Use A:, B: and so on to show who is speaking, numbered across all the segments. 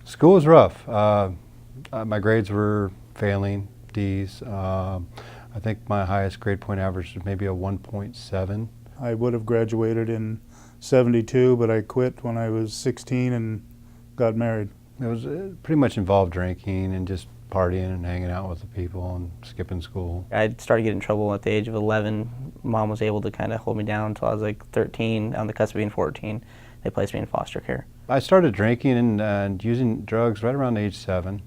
A: School was rough. My grades were failing, D's. I think my highest grade point average was maybe a 1.7.
B: I would have graduated in '72, but I quit when I was 16 and got married.
A: It was pretty much involved drinking and just partying and hanging out with the people and skipping school.
C: I started getting in trouble at the age of 11. Mom was able to kind of hold me down until I was like 13, on the cusp of being 14. They placed me in foster care.
A: I started drinking and using drugs right around age 7.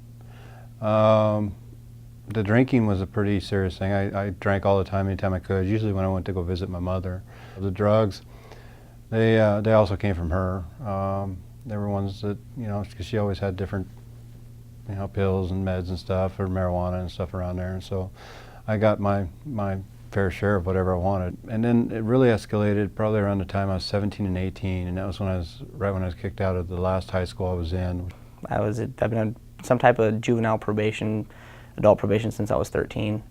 A: The drinking was a pretty serious thing. I drank all the time, anytime I could, usually when I went to go visit my mother. The drugs, they also came from her. They were ones that, because she always had different, pills and meds and stuff, or marijuana and stuff around there. And so I got my fair share of whatever I wanted. And then it really escalated probably around the time I was 17 and 18, and that was right when I was kicked out of the last high school I was in.
C: I've been on some type of juvenile probation, adult probation since I was 13,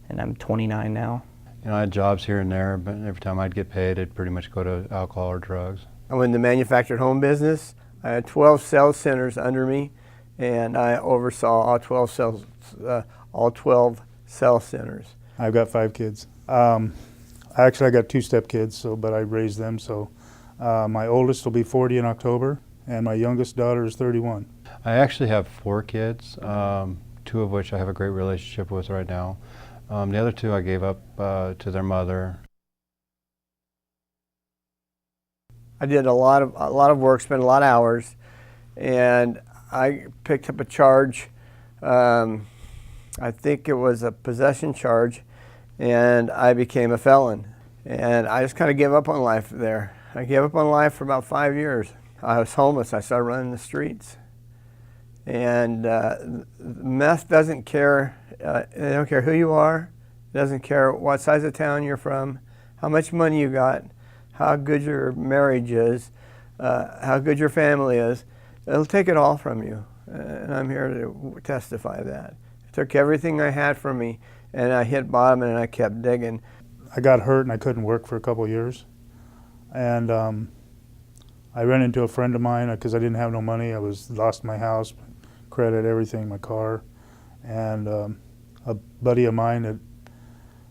C: and I'm 29 now.
A: I had jobs here and there, but every time I'd get paid, I'd pretty much go to alcohol or drugs.
D: I went in the manufactured home business. I had 12 sales centers under me, and I oversaw all 12 sales centers.
B: I've got 5 kids. Actually, I got 2 stepkids, but I raised them. So my oldest will be 40 in October, and my youngest daughter is 31.
A: I actually have 4 kids, 2 of which I have a great relationship with right now. The other 2 I gave up to their mother.
D: I did a lot of work, spent a lot of hours, and I picked up a charge. I think it was a possession charge, and I became a felon. And I just kind of gave up on life there. I gave up on life for about 5 years. I was homeless. I started running the streets. And meth doesn't care. They don't care who you are. It doesn't care what size of town you're from, how much money you got, how good your marriage is, how good your family is. It'll take it all from you. And I'm here to testify that. It took everything I had from me, and I hit bottom and I kept digging.
B: I got hurt and I couldn't work for a couple of years. And I ran into a friend of mine because I didn't have no money. I lost my house, credit, everything, my car. And a buddy of mine that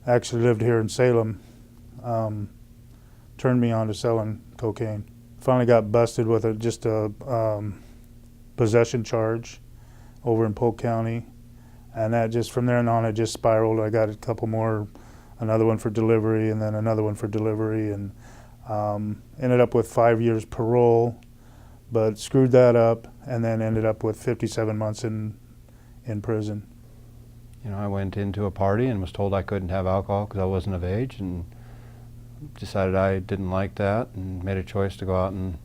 B: actually lived here in Salem turned me on to selling cocaine. Finally got busted with just a possession charge over in Polk County. And that just, from there on, it just spiraled. I got a couple more, another one for delivery, and then another one for delivery, and ended up with 5 years parole, but screwed that up, and then ended up with 57 months in prison.
A: I went into a party and was told I couldn't have alcohol because I wasn't of age, and decided I didn't like that, and made a choice to go out and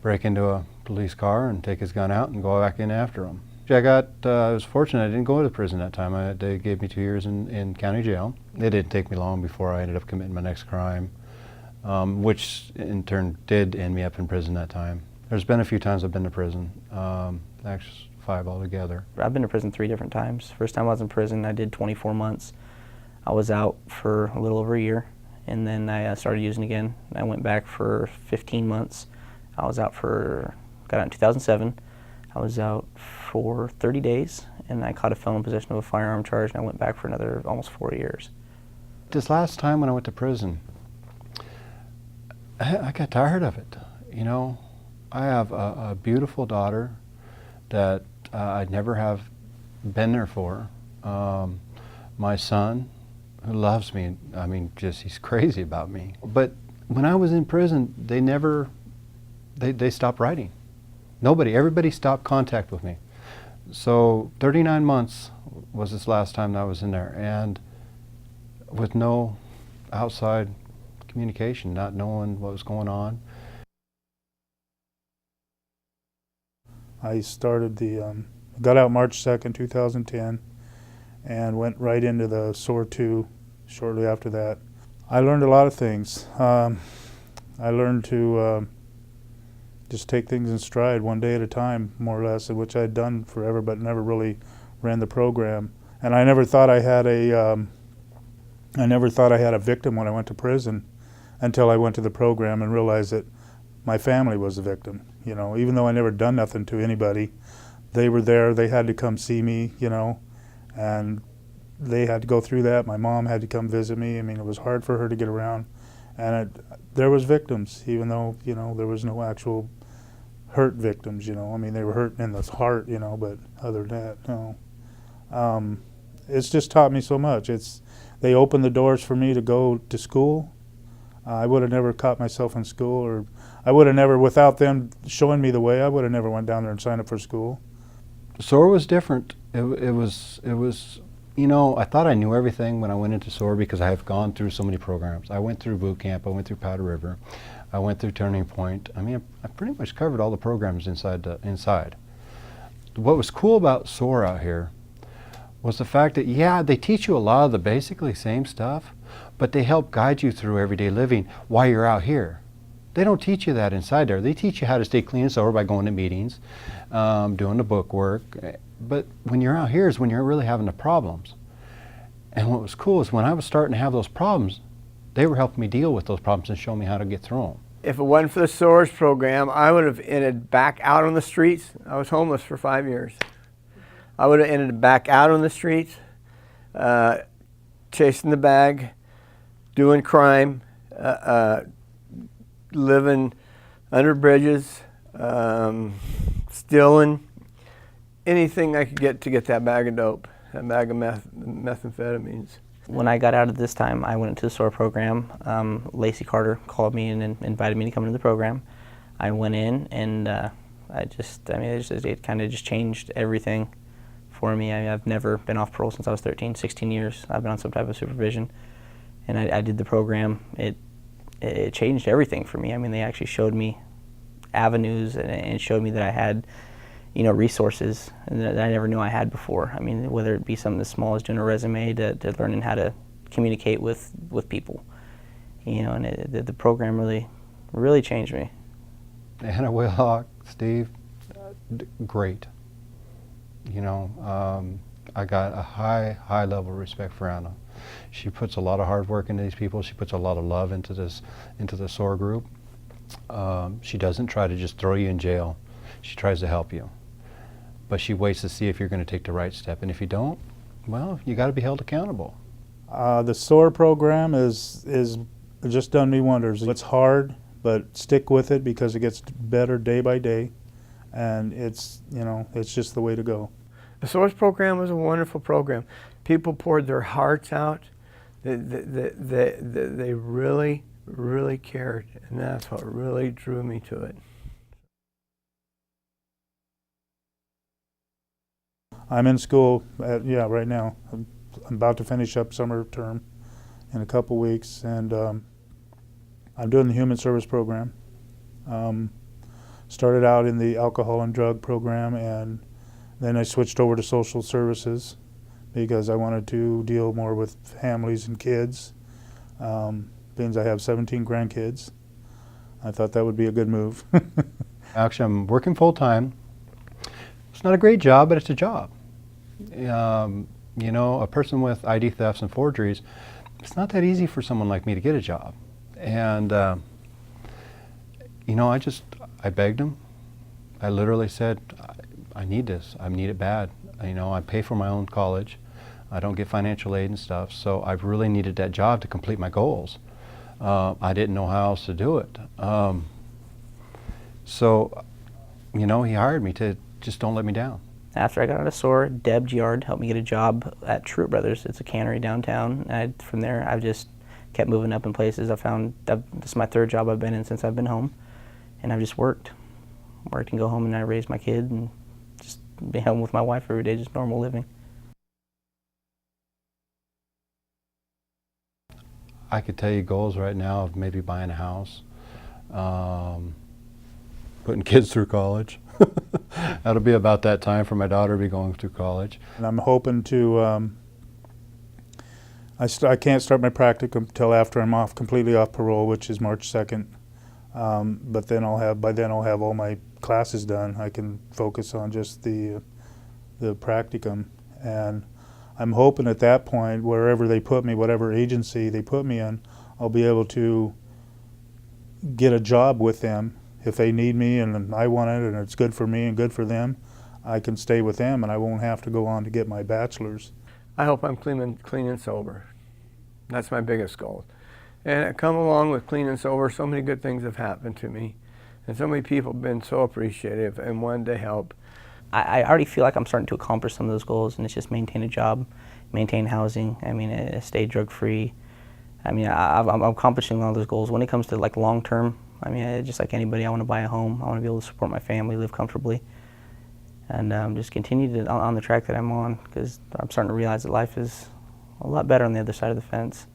A: break into a police car and take his gun out and go back in after him. I was fortunate I didn't go to prison that time. They gave me 2 years in county jail. It didn't take me long before I ended up committing my next crime, which in turn did end me up in prison that time. There's been a few times I've been to prison, actually 5 altogether.
C: I've been to prison 3 different times. First time I was in prison, I did 24 months. I was out for a little over a year, and then I started using again. I went back for 15 months. I was out got out in 2007. I was out for 30 days, and I caught a felon in possession of a firearm charge, and I went back for another almost 4 years.
A: This last time when I went to prison, I got tired of it. I have a beautiful daughter that I'd never have been there for. My son, who loves me, he's crazy about me. But when I was in prison, they stopped writing. Everybody stopped contact with me. So 39 months was this last time that I was in there, and with no outside communication, not knowing what was going on.
B: I started got out March 2nd, 2010, and went right into the SOAR 2 shortly after that. I learned a lot of things. I learned to just take things in stride, one day at a time, more or less, which I'd done forever, but never really ran the program. And I never thought I had a victim when I went to prison, until I went to the program and realized that my family was the victim. You know, even though I never done nothing to anybody, they were there. They had to come see me. You know, and they had to go through that. My mom had to come visit me. I mean, it was hard for her to get around, and there was victims, even though, you know, there was no actual hurt victims. You know, I mean, they were hurt in the heart. You know, but other than that, no. It's just taught me so much. They opened the doors for me to go to school. I would have never caught myself in school, or I would have never, without them showing me the way, I would have never went down there and signed up for school.
A: SOAR was different. It was, you know, I thought I knew everything when I went into SOAR because I have gone through so many programs. I went through boot camp, I went through Powder River, I went through Turning Point. I mean, I pretty much covered all the programs inside. What was cool about SOAR out here was the fact that, yeah, they teach you a lot of the basically same stuff, but they help guide you through everyday living while you're out here. They don't teach you that inside there. They teach you how to stay clean and sober by going to meetings, doing the book work. But when you're out here is when you're really having the problems. And what was cool is when I was starting to have those problems, they were helping me deal with those problems and show me how to get through them.
D: If it wasn't for the SOARS program, I would have ended back out on the streets. I was homeless for 5 years. I would have ended back out on the streets, chasing the bag, doing crime, living under bridges, stealing, anything I could get to get that bag of dope, that bag of methamphetamines.
C: When I got out at this time, I went into the SOAR program. Lacey Carter called me and invited me to come into the program. I went in, and it kind of just changed everything for me. I've never been off parole since I was 13, 16 years. I've been on some type of supervision, and I did the program. It changed everything for me. I mean, they actually showed me avenues and showed me that I had, you know, resources that I never knew I had before. I mean, whether it be something as small as doing a resume to learning how to communicate with people, you know, and the program really changed me.
A: Anna Wilhock, Steve, great. You know, I got a high level of respect for Anna. She puts a lot of hard work into these people. She puts a lot of love into the SOAR group. She doesn't try to just throw you in jail. She tries to help you. But she waits to see if you're going to take the right step. And if you don't, well, you got to be held accountable.
B: The SOAR program is just done me wonders. It's hard, but stick with it because it gets better day by day. And it's, you know, it's just the way to go.
D: The SOARS program was a wonderful program. People poured their hearts out. They really, really cared, and that's what really drew me to it.
B: I'm in school, right now. I'm about to finish up summer term in a couple weeks, and I'm doing the human service program. Started out in the alcohol and drug program, and then I switched over to social services because I wanted to deal more with families and kids. Being I have 17 grandkids, I thought that would be a good move.
A: Actually, I'm working full time. It's not a great job, but it's a job. You know, a person with ID thefts and forgeries, it's not that easy for someone like me to get a job. And, you know, I begged him. I literally said, I need this. I need it bad. You know, I pay for my own college. I don't get financial aid and stuff, so I really needed that job to complete my goals. I didn't know how else to do it. So, you know, he hired me to just don't let me down.
C: After I got out of SOAR, Deb Giard helped me get a job at Truett Brothers. It's a cannery downtown. And from there, I've just kept moving up in places. I found this is my third job I've been in since I've been home, and I've just worked and go home, and I raised my kid and just be home with my wife every day, just normal living.
A: I could tell you goals right now of maybe buying a house, putting kids through college. That'll be about that time for my daughter to be going through college.
B: And I'm hoping to, I can't start my practicum until after I'm completely off parole, which is March 2nd. But then by then I'll have all my classes done. I can focus on just the practicum. And I'm hoping at that point, wherever they put me, whatever agency they put me in, I'll be able to get a job with them if they need me and I want it and it's good for me and good for them, I can stay with them and I won't have to go on to get my bachelor's.
D: I hope I'm clean and sober. That's my biggest goal. And come along with clean and sober, so many good things have happened to me. And so many people have been so appreciative and wanted to help.
C: I already feel like I'm starting to accomplish some of those goals, and it's just maintain a job, maintain housing, I mean, stay drug-free. I mean, I'm accomplishing all those goals. When it comes to like long-term, I mean, just like anybody, I want to buy a home. I want to be able to support my family, live comfortably, and just continue on the track that I'm on, because I'm starting to realize that life is a lot better on the other side of the fence.